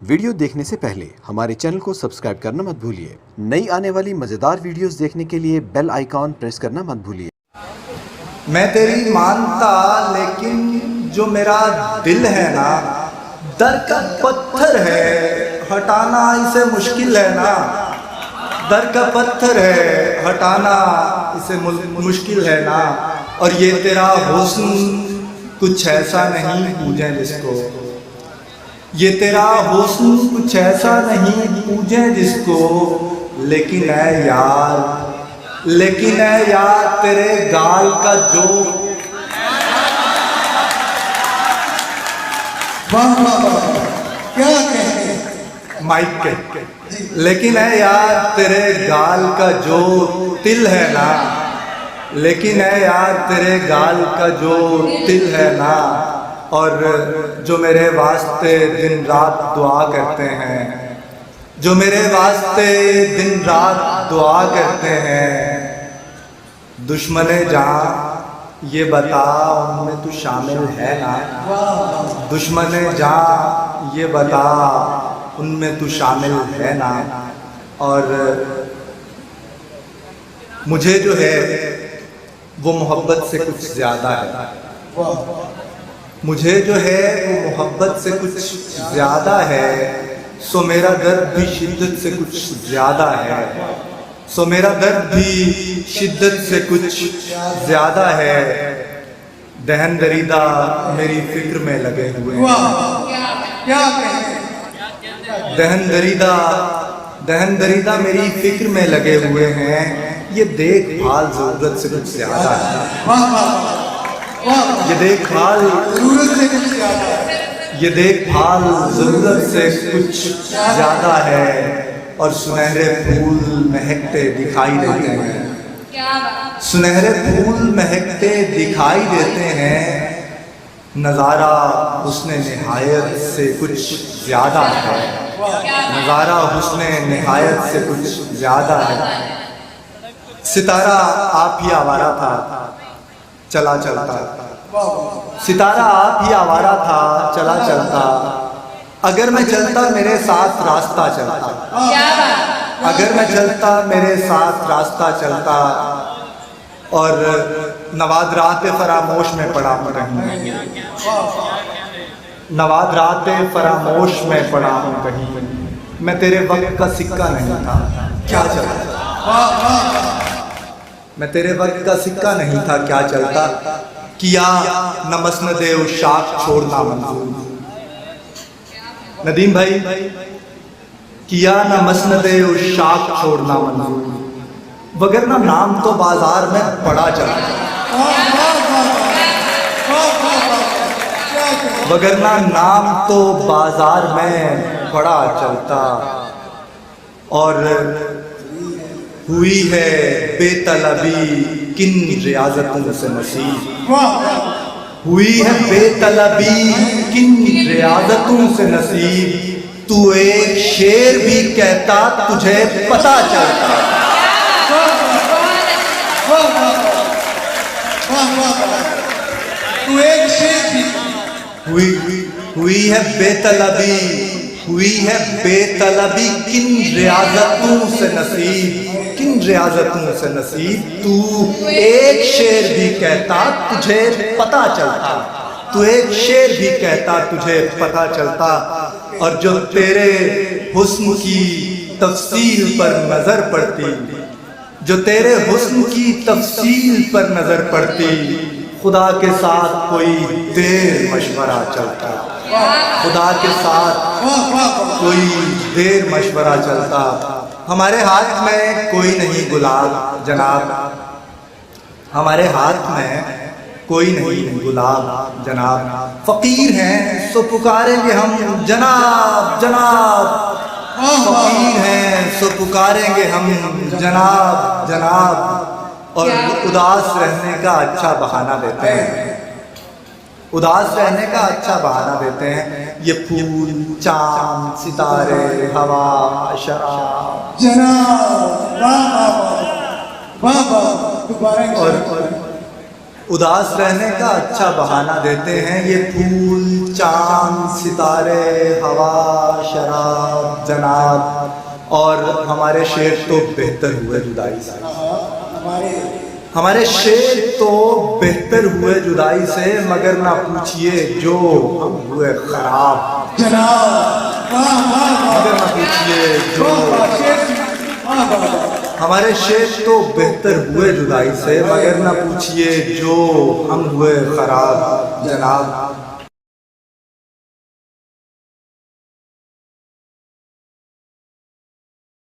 Video देखने से पहले हमारे चैनल को सब्सक्राइब करना मत भूलिए। नई आने वाली मज़ेदार वीडियोस देखने के लिए बेल आइकॉन प्रेस करना मत भूलिए। मैं तेरी मानता, लेकिन जो मेरा दिल है ना, दर का पत्थर है, हटाना इसे मुश्किल है ना। दर का पत्थर है, हटाना इसे मुश्किल है ना। और ये तेरा हुस्न कुछ ऐसा नहीं पूजे जिसको, ये तेरा हुस्न कुछ ऐसा नहीं पूजे जिसको। लेकिन है यार तेरे गाल का जो, वाह वाह वाह, क्या कहते माइक के, लेकिन है यार तेरे गाल का जो तिल है ना। लेकिन है यार तेरे गाल का जो तिल है ना। और जो मेरे वास्ते दिन रात दुआ करते हैं, जो मेरे वास्ते दिन रात दुआ करते हैं। दुश्मने जहाँ ये बता उनमें तू शामिल है ना। दुश्मने जहाँ ये बता उनमें तू शामिल है ना। और मुझे जो है वो मोहब्बत से कुछ ज़्यादा है। मुझे जो है वो मोहब्बत से कुछ ज़्यादा है। सो मेरा दर्द भी शिद्दत से कुछ ज़्यादा है। सो मेरा दर्द भी शिद्दत से कुछ ज़्यादा है। दहन दरीदा मेरी फिक्र में लगे हुए हैं। क्या दहन दरीदा मेरी फिक्र में लगे हुए हैं। ये देखभाल ज़रूरत से कुछ ज़्यादा है। ये देखभाल ज़रूरत से कुछ ज़्यादा है। और सुनहरे फूल महकते दिखाई देते हैं। सुनहरे फूल महकते दिखाई देते हैं। नज़ारा हुस्ने निहायत से कुछ ज़्यादा है। नज़ारा हुस्ने निहायत से कुछ ज़्यादा है। सितारा आप ही आवारा था चला चलता, सितारा आप ही आवारा था चला चलता। अगर मैं चलता मेरे साथ रास्ता चलता, अगर मैं चलता मेरे साथ रास्ता चलता। और नवाद रात फरामोश में पड़ा हूँ कहीं, नवाद रात फरामोश में पड़ा हूँ कहीं। मैं तेरे वक्त का सिक्का नहीं था क्या चलता, मैं तेरे वक्त का सिक्का नहीं था क्या चलता। किया न मसनदे उशाक छोड़ना मंजूर, नदीम भाई, किया न मसनदे उशाक छोड़ना मंजूर। वगरना नाम तो बाजार में बड़ा चलता, वगरना नाम तो बाजार में बड़ा चलता। और हुई है बेतलबी किन रियाजतों से नसीब, हुई है बेतलबी किन रियाजतों से नसीब। तू एक शेर भी कहता तुझे पता चलता, तू एक शेर भी। हुई है बेतलबी, हुई है बेतलबी किन रियाजतों से नसीब, किन रियाजतों से नसीब। तू एक शेर भी कहता तुझे पता चलता, तू एक शेर भी कहता तुझे पता चलता। और जो तेरे हुस्न की तफसील पर नजर पड़ती, जो तेरे हुस्न की तफसील पर नजर पड़ती। खुदा के साथ कोई देर मशवरा चलता, खुदा के साथ कोई देर मशवरा चलता। हमारे हाथ में कोई नहीं गुलाब जनाब, हमारे हाथ में कोई नहीं गुलाब जनाब। फकीर हैं सो पुकारेंगे हम जनाब जनाब, फकीर हैं सो पुकारेंगे हम जनाब जनाब। और उदास रहने का अच्छा बहाना देते हैं, उदास रहने का अच्छा बहाना देते हैं। ये फूल चांद सितारे हवा शराब जनाब, वाह वाह वाह वाह। और उदास रहने का अच्छा बहाना देते हैं ये फूल, चांद, सितारे, हवा, शराब, जनाब। और हमारे शेर तो बेहतर हुए जुदाई से, हमारे शेर तो बेहतर हुए जुदाई से, मगर ना पूछिए जो हम हुए खराब। जनाब वाह वाह मगर ना पूछिए जो वाह शेर जी, वाह वाह हमारे शेर तो बेहतर हुए जुदाई से, मगर ना पूछिए जो हम हुए खराब जनाब।